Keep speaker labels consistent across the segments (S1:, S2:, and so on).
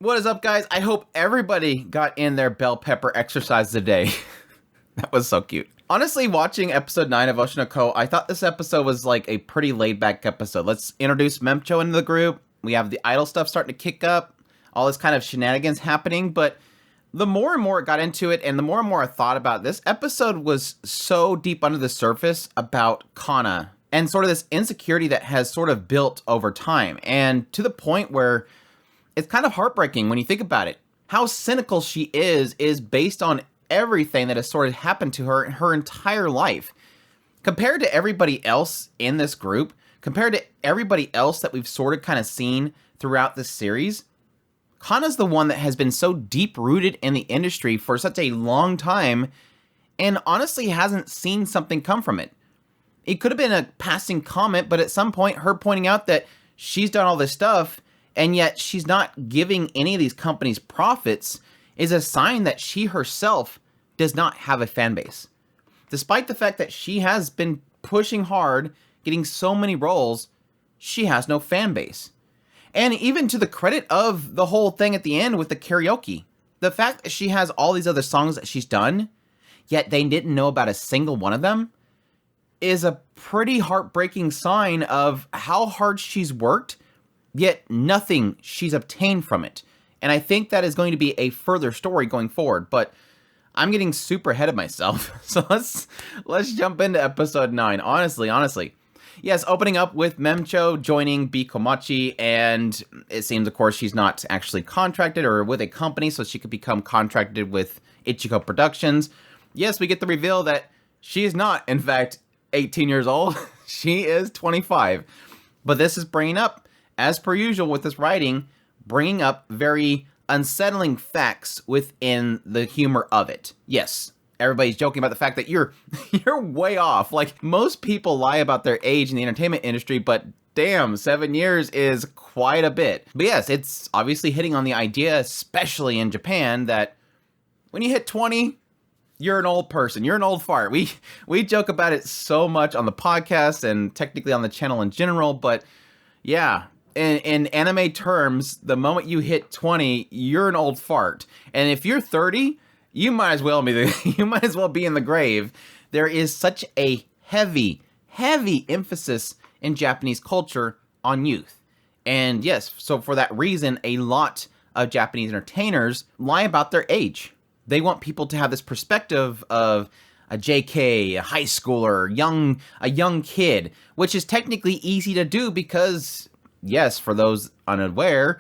S1: What is up, guys? I hope everybody got in their bell pepper exercise today. That was so cute. Honestly, watching episode 9 of Oshinoko, I thought this episode was like a pretty laid-back episode. Let's introduce Memcho into the group. We have the idol stuff starting to kick up. All this kind of shenanigans happening, but the more and more it got into it, and the more and more I thought about this episode was so deep under the surface about Kana and sort of this insecurity that has sort of built over time, and to the point where it's kind of heartbreaking when you think about it. How cynical she is based on everything that has sort of happened to her entire life. Compared to everybody else in this group, compared to everybody else that we've sort of kind of seen throughout this series, Kana's the one that has been so deep-rooted in the industry for such a long time and honestly hasn't seen something come from it. It could have been a passing comment, but at some point her pointing out that she's done all this stuff and yet she's not giving any of these companies profits is a sign that she herself does not have a fan base. Despite the fact that she has been pushing hard, getting so many roles, she has no fan base. And even to the credit of the whole thing at the end with the karaoke, the fact that she has all these other songs that she's done, yet they didn't know about a single one of them, is a pretty heartbreaking sign of how hard she's worked, yet nothing she's obtained from it. And I think that is going to be a further story going forward, but I'm getting super ahead of myself. So let's jump into episode 9. Honestly. Yes, opening up with Memcho joining Bikomachi, and it seems, of course, she's not actually contracted or with a company, so she could become contracted with Ichigo Productions. Yes, we get the reveal that she is not, in fact, 18 years old. She is 25. But this is bringing up, as per usual with this writing, bringing up very unsettling facts within the humor of it. Yes, everybody's joking about the fact that you're way off. Like, most people lie about their age in the entertainment industry, but damn, 7 years is quite a bit. But yes, it's obviously hitting on the idea, especially in Japan, that when you hit 20, you're an old person. You're an old fart. We joke about it so much on the podcast and technically on the channel in general, but yeah, in anime terms, the moment you hit 20, you're an old fart. And if you're 30, you might as well be in the grave. There is such a heavy emphasis in Japanese culture on youth. And yes, so for that reason, a lot of Japanese entertainers lie about their age. They want people to have this perspective of a JK, a high schooler, a young kid, which is technically easy to do because, yes, for those unaware,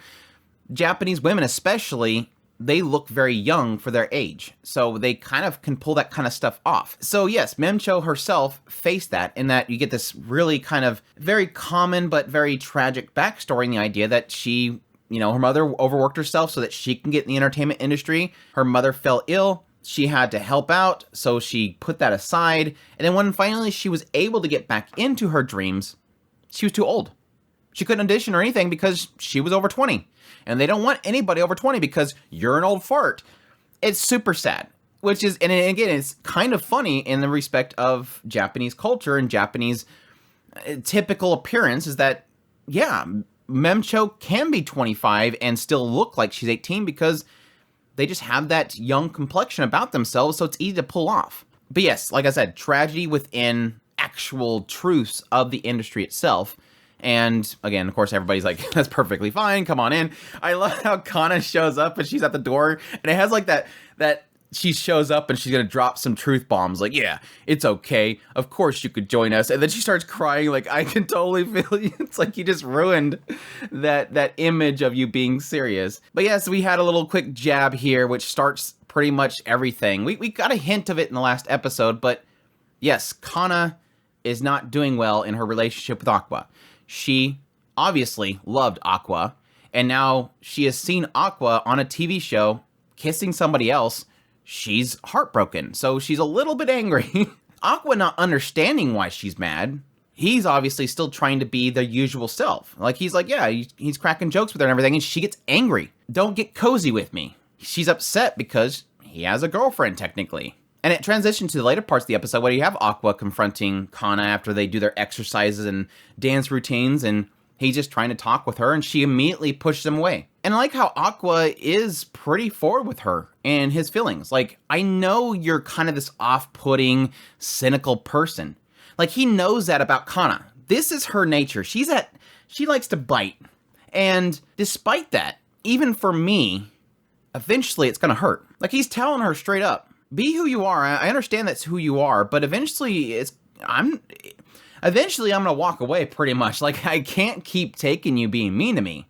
S1: Japanese women especially, they look very young for their age. So they kind of can pull that kind of stuff off. So yes, Memcho herself faced that in that you get this really kind of very common but very tragic backstory in the idea that she, her mother overworked herself so that she can get in the entertainment industry. Her mother fell ill. She had to help out, so she put that aside. And then when finally she was able to get back into her dreams, she was too old. She couldn't audition or anything because she was over 20. And they don't want anybody over 20 because you're an old fart. It's super sad. Which is, and again, it's kind of funny in the respect of Japanese culture and Japanese typical appearance is that, yeah, Memcho can be 25 and still look like she's 18 because they just have that young complexion about themselves, so it's easy to pull off. But yes, like I said, tragedy within actual truths of the industry itself. And again, of course, everybody's like, that's perfectly fine, come on in. I love how Kana shows up and she's at the door, and it has like that she shows up and she's gonna drop some truth bombs, like, yeah, it's okay, of course you could join us. And then she starts crying, like, I can totally feel you. It's like you just ruined that image of you being serious. But yes, we had a little quick jab here, which starts pretty much everything. We got a hint of it in the last episode, but yes, Kana is not doing well in her relationship with Aqua. She obviously loved Aqua, and now she has seen Aqua on a TV show kissing somebody else. She's heartbroken, so she's a little bit angry. Aqua not understanding why she's mad. He's obviously still trying to be their usual self. Like, he's like, yeah, he's cracking jokes with her and everything, and she gets angry. Don't get cozy with me. She's upset because he has a girlfriend, technically. And it transitions to the later parts of the episode where you have Aqua confronting Kana after they do their exercises and dance routines, and he's just trying to talk with her, and she immediately pushes him away. And I like how Aqua is pretty forward with her and his feelings. Like, I know you're kind of this off-putting, cynical person. Like, he knows that about Kana. This is her nature. She likes to bite. And despite that, even for me, eventually it's gonna hurt. Like, he's telling her straight up, be who you are. I understand that's who you are, but eventually I'm gonna walk away pretty much. Like, I can't keep taking you being mean to me.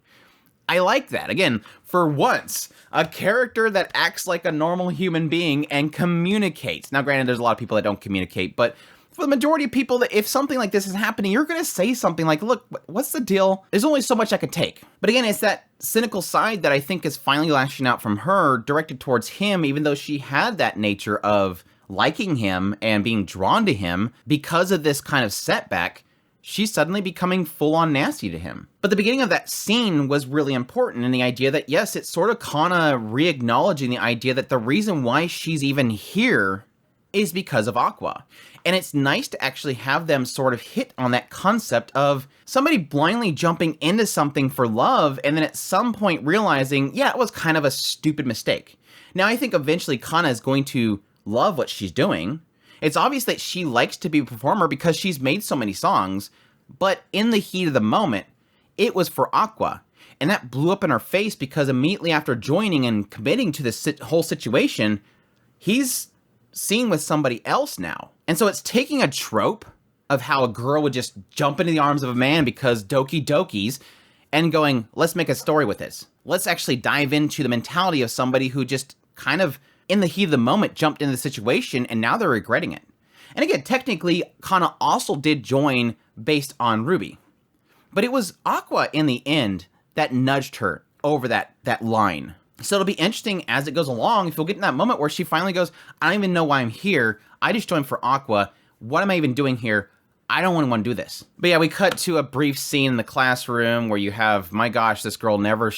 S1: I like that. Again, for once, a character that acts like a normal human being and communicates. Now, granted, there's a lot of people that don't communicate, but for the majority of people, that if something like this is happening, you're going to say something like, look, what's the deal? There's only so much I can take. But again, it's that cynical side that I think is finally lashing out from her, directed towards him, even though she had that nature of liking him and being drawn to him. Because of this kind of setback, she's suddenly becoming full-on nasty to him. But the beginning of that scene was really important in the idea that, yes, it's sort of Kana re-acknowledging the idea that the reason why she's even here is because of Aqua. And it's nice to actually have them sort of hit on that concept of somebody blindly jumping into something for love and then at some point realizing, yeah, it was kind of a stupid mistake. Now, I think eventually Kana is going to love what she's doing. It's obvious that she likes to be a performer because she's made so many songs, but in the heat of the moment, it was for Aqua. And that blew up in her face because immediately after joining and committing to this whole situation, he's seen with somebody else now. And so it's taking a trope of how a girl would just jump into the arms of a man because doki dokis and going, let's make a story with this. Let's actually dive into the mentality of somebody who just kind of in the heat of the moment jumped into the situation and now they're regretting it. And again, technically, Kana also did join based on Ruby. But it was Aqua in the end that nudged her over that line. So it'll be interesting as it goes along if we'll get in that moment where she finally goes, I don't even know why I'm here. I just joined for Aqua. What am I even doing here? I don't want to do this. But yeah, we cut to a brief scene in the classroom where you have, my gosh, this girl never...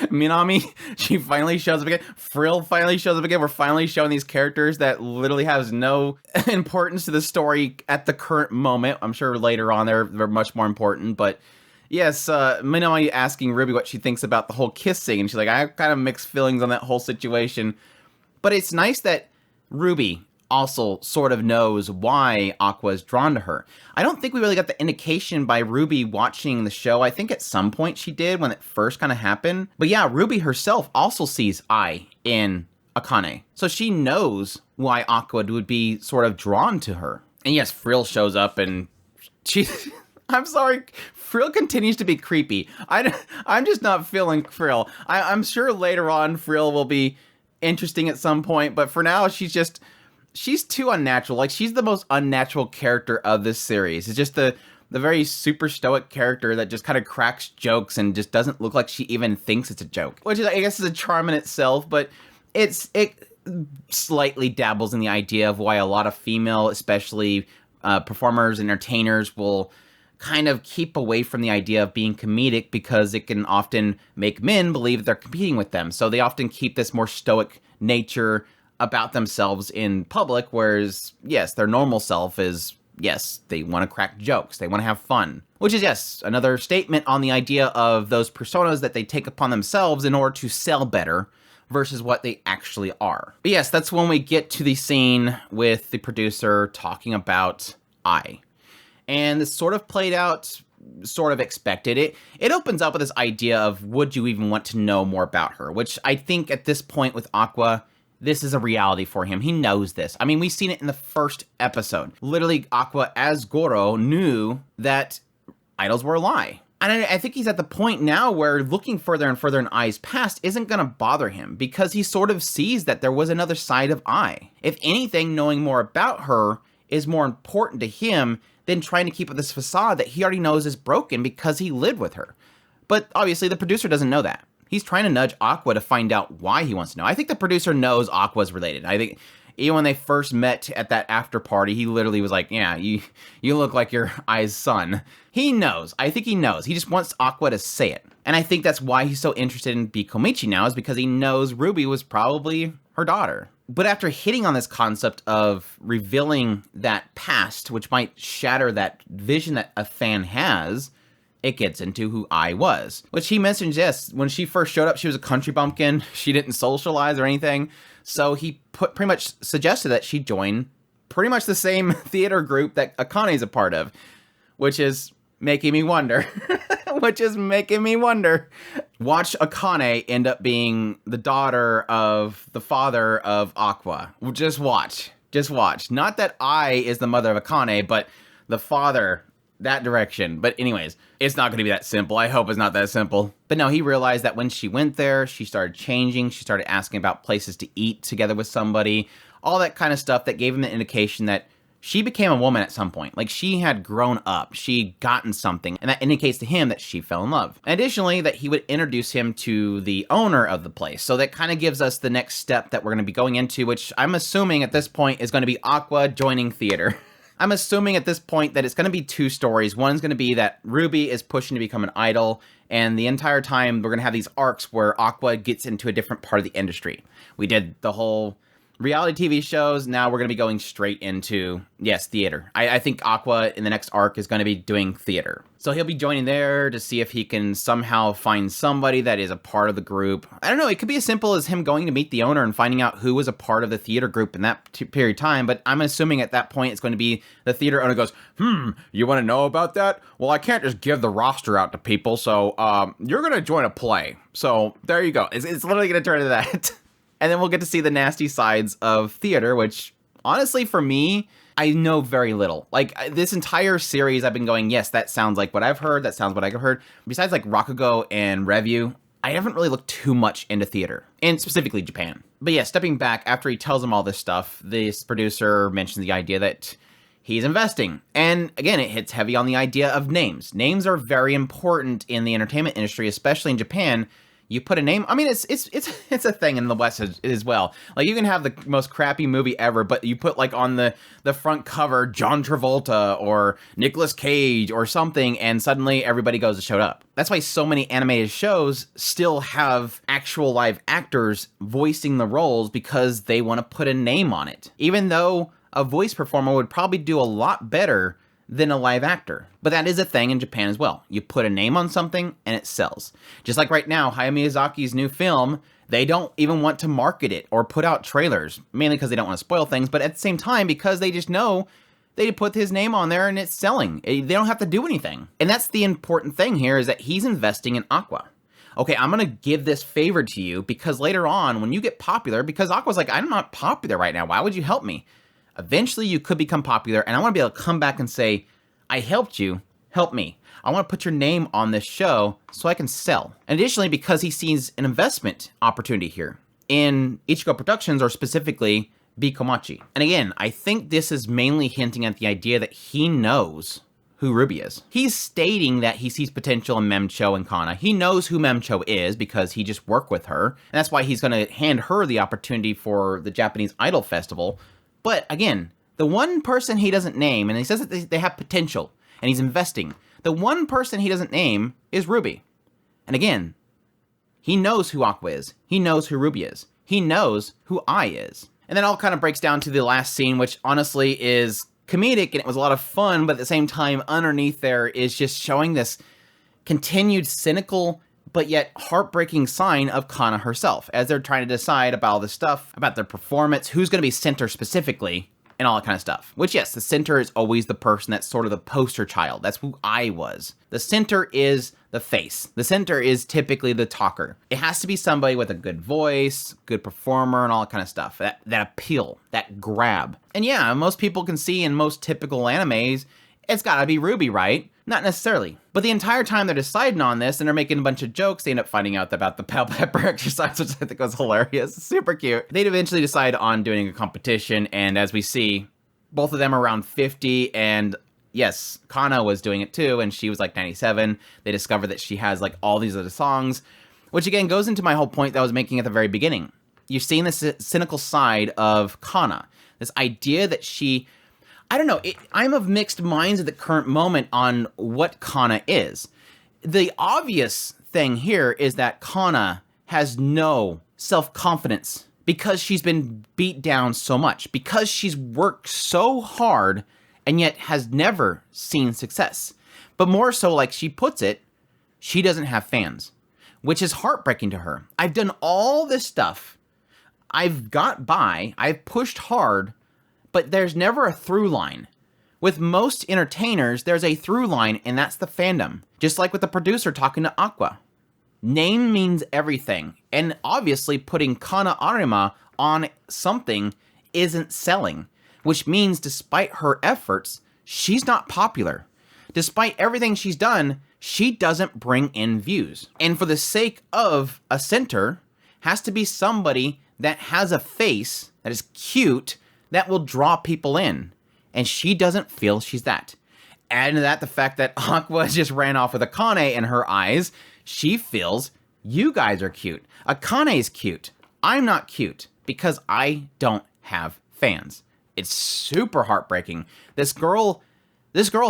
S1: Minami, she finally shows up again. Frill finally shows up again. We're finally showing these characters that literally has no importance to the story at the current moment. I'm sure later on they're much more important, but yes, Minami asking Ruby what she thinks about the whole kissing, and she's like, I have kind of mixed feelings on that whole situation. But it's nice that Ruby also sort of knows why Aqua is drawn to her. I don't think we really got the indication by Ruby watching the show. I think at some point she did when it first kind of happened. But yeah, Ruby herself also sees I in Akane. So she knows why Aqua would be sort of drawn to her. And yes, Frill shows up and she... I'm sorry, Frill continues to be creepy. I'm just not feeling Frill. I'm sure later on Frill will be interesting at some point, but for now she's too unnatural. Like, she's the most unnatural character of this series. It's just the very super stoic character that just kind of cracks jokes and just doesn't look like she even thinks it's a joke. Which is, I guess, is a charm in itself, but it slightly dabbles in the idea of why a lot of female, especially performers, entertainers, will kind of keep away from the idea of being comedic because it can often make men believe that they're competing with them. So they often keep this more stoic nature about themselves in public, whereas, yes, their normal self is, yes, they want to crack jokes, they want to have fun. Which is, yes, another statement on the idea of those personas that they take upon themselves in order to sell better versus what they actually are. But yes, that's when we get to the scene with the producer talking about I. And this sort of played out, sort of expected. It opens up with this idea of, would you even want to know more about her? Which I think at this point with Aqua, this is a reality for him. He knows this. I mean, we've seen it in the first episode. Literally, Aqua, as Goro, knew that idols were a lie. And I think he's at the point now where looking further and further in Ai's past isn't going to bother him because he sort of sees that there was another side of Ai. If anything, knowing more about her is more important to him than trying to keep up this facade that he already knows is broken because he lived with her. But obviously, the producer doesn't know that. He's trying to nudge Aqua to find out why he wants to know. I think the producer knows Aqua's related. I think even when they first met at that after party, he literally was like, yeah, you look like your Ai's son. He knows. I think he knows. He just wants Aqua to say it. And I think that's why he's so interested in Bikomichi now, is because he knows Ruby was probably her daughter. But after hitting on this concept of revealing that past, which might shatter that vision that a fan has, it gets into who I was. Which he mentions, yes, when she first showed up, she was a country bumpkin. She didn't socialize or anything. So he pretty much suggested that she join pretty much the same theater group that Akane's a part of, which is making me wonder. Watch Akane end up being the daughter of the father of Aqua. Just watch. Not that I is the mother of Akane, but the father, that direction. But anyways, it's not going to be that simple. I hope it's not that simple. But no, he realized that when she went there, she started changing. She started asking about places to eat together with somebody. All that kind of stuff that gave him the indication that she became a woman at some point. Like, she had grown up. She'd gotten something. And that indicates to him that she fell in love. And additionally, that he would introduce him to the owner of the place. So that kind of gives us the next step that we're going to be going into, which I'm assuming at this point is going to be Aqua joining theater. I'm assuming at this point that it's going to be two stories. One's going to be that Ruby is pushing to become an idol. And the entire time, we're going to have these arcs where Aqua gets into a different part of the industry. We did the whole reality TV shows. Now we're going to be going straight into, yes, theater. I think Aqua in the next arc is going to be doing theater. So he'll be joining there to see if he can somehow find somebody that is a part of the group. I don't know. It could be as simple as him going to meet the owner and finding out who was a part of the theater group in that period of time. But I'm assuming at that point it's going to be the theater owner goes, you want to know about that? Well, I can't just give the roster out to people. So you're going to join a play. So there you go. It's literally going to turn into that. And then we'll get to see the nasty sides of theater, which, honestly, for me, I know very little. Like, this entire series, I've been going, yes, that sounds like what I've heard, that sounds what I've heard. Besides, like, Rakugo and Review, I haven't really looked too much into theater, and specifically Japan. But yeah, stepping back, after he tells him all this stuff, this producer mentions the idea that he's investing. And again, it hits heavy on the idea of names. Names are very important in the entertainment industry, especially in Japan. You put a name, I mean, it's a thing in the West as well. Like, you can have the most crappy movie ever, but you put, like, on the front cover, John Travolta or Nicolas Cage or something, and suddenly everybody goes to show up. That's why so many animated shows still have actual live actors voicing the roles, because they want to put a name on it. Even though a voice performer would probably do a lot better than a live actor. But that is a thing in Japan as well. You put a name on something and it sells. Just like right now, Hayao Miyazaki's new film, they don't even want to market it or put out trailers, mainly because they don't want to spoil things, but at the same time, because they just know they put his name on there and it's selling. They don't have to do anything. And that's the important thing here, is that he's investing in Aqua. Okay, I'm going to give this favor to you because later on, when you get popular, because Aqua's like, I'm not popular right now, why would you help me? Eventually, you could become popular, and I want to be able to come back and say, I helped you, help me. I want to put your name on this show so I can sell. And additionally, because he sees an investment opportunity here in Ichigo Productions, or specifically Bikomachi. And again, I think this is mainly hinting at the idea that he knows who Ruby is. He's stating that he sees potential in Memcho and Kana. He knows who Memcho is because he just worked with her, and that's why he's going to hand her the opportunity for the Japanese Idol Festival. But again, the one person he doesn't name, and he says that they have potential, and he's investing, the one person he doesn't name is Ruby. And again, he knows who Aqua is. He knows who Ruby is. He knows who I is. And that all kind of breaks down to the last scene, which honestly is comedic, and it was a lot of fun, but at the same time, underneath there is just showing this continued cynical but yet heartbreaking sign of Kana herself, as they're trying to decide about all this stuff, about their performance, who's going to be center specifically, and all that kind of stuff. Which, yes, the center is always the person that's sort of the poster child. That's who I was. The center is the face. The center is typically the talker. It has to be somebody with a good voice, good performer, and all that kind of stuff. That appeal, that grab. And yeah, most people can see in most typical animes, it's gotta be Ruby, right? Not necessarily. But the entire time they're deciding on this and they're making a bunch of jokes, they end up finding out about the bell pepper exercise, which I think was hilarious. Super cute. They'd eventually decide on doing a competition, and as we see, both of them are around 50, and yes, Kana was doing it too, and she was like 97. They discovered that she has like all these other songs, which again goes into my whole point that I was making at the very beginning. You're seeing this cynical side of Kana. This idea that she, I don't know, I'm of mixed minds at the current moment on what Kana is. The obvious thing here is that Kana has no self-confidence because she's been beat down so much, because she's worked so hard and yet has never seen success. But more so, like she puts it, she doesn't have fans, which is heartbreaking to her. I've done all this stuff. I've got by, I've pushed hard, but there's never a through line. With most entertainers, there's a through line, and that's the fandom. Just like with the producer talking to Aqua. Name means everything, and obviously putting Kana Arima on something isn't selling, which means despite her efforts, she's not popular. Despite everything she's done, she doesn't bring in views. And for the sake of a center, has to be somebody that has a face that is cute that will draw people in. And she doesn't feel she's that. Add to that the fact that Aqua just ran off with Akane in her eyes. She feels you guys are cute. Akane's cute. I'm not cute because I don't have fans. It's super heartbreaking. This girl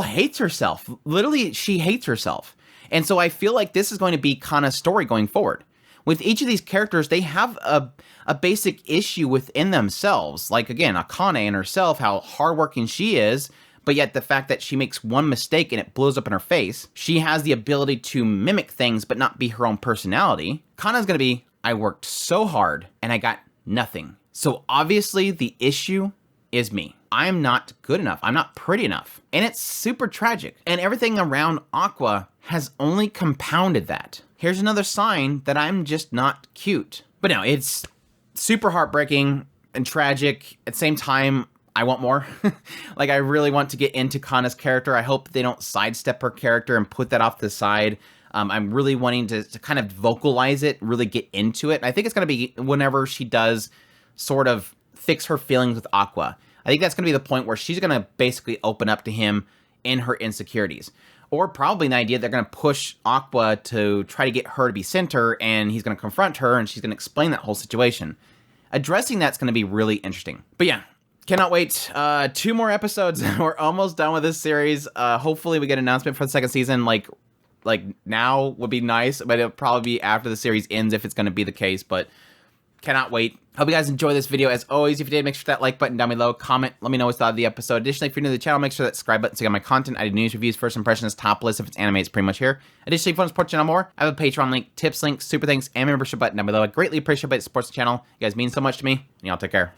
S1: hates herself. Literally, she hates herself. And so I feel like this is going to be Kana's story going forward. With each of these characters, they have a basic issue within themselves. Like, again, Akane and herself, how hardworking she is, but yet the fact that she makes one mistake and it blows up in her face. She has the ability to mimic things, but not be her own personality. Kana's going to be, I worked so hard and I got nothing. So obviously the issue is me. I'm not good enough. I'm not pretty enough. And it's super tragic. And everything around Aqua has only compounded that. Here's another sign that I'm just not cute. But no, it's super heartbreaking and tragic. At the same time, I want more. Like, I really want to get into Kana's character. I hope they don't sidestep her character and put that off to the side. I'm really wanting to kind of vocalize it, really get into it. And I think it's going to be whenever she does sort of fix her feelings with Aqua. I think that's going to be the point where she's going to basically open up to him in her insecurities. Or probably an idea they're going to push Aqua to try to get her to be center, and he's going to confront her, and she's going to explain that whole situation. Addressing that's going to be really interesting. But yeah, cannot wait. 2 more episodes. We're almost done with this series. Hopefully we get an announcement for the second season, like now would be nice, but it'll probably be after the series ends if it's going to be the case, but cannot wait. Hope you guys enjoy this video. As always, if you did, make sure that like button down below, comment, let me know what you thought of the episode. Additionally, if you're new to the channel, make sure that subscribe button to get my content. I do news, reviews, first impressions, top list. If it's anime, it's pretty much here. Additionally, if you want to support the channel more, I have a Patreon link, tips link, super thanks, and membership button down below. I greatly appreciate it. It supports the channel. You guys mean so much to me, and y'all take care.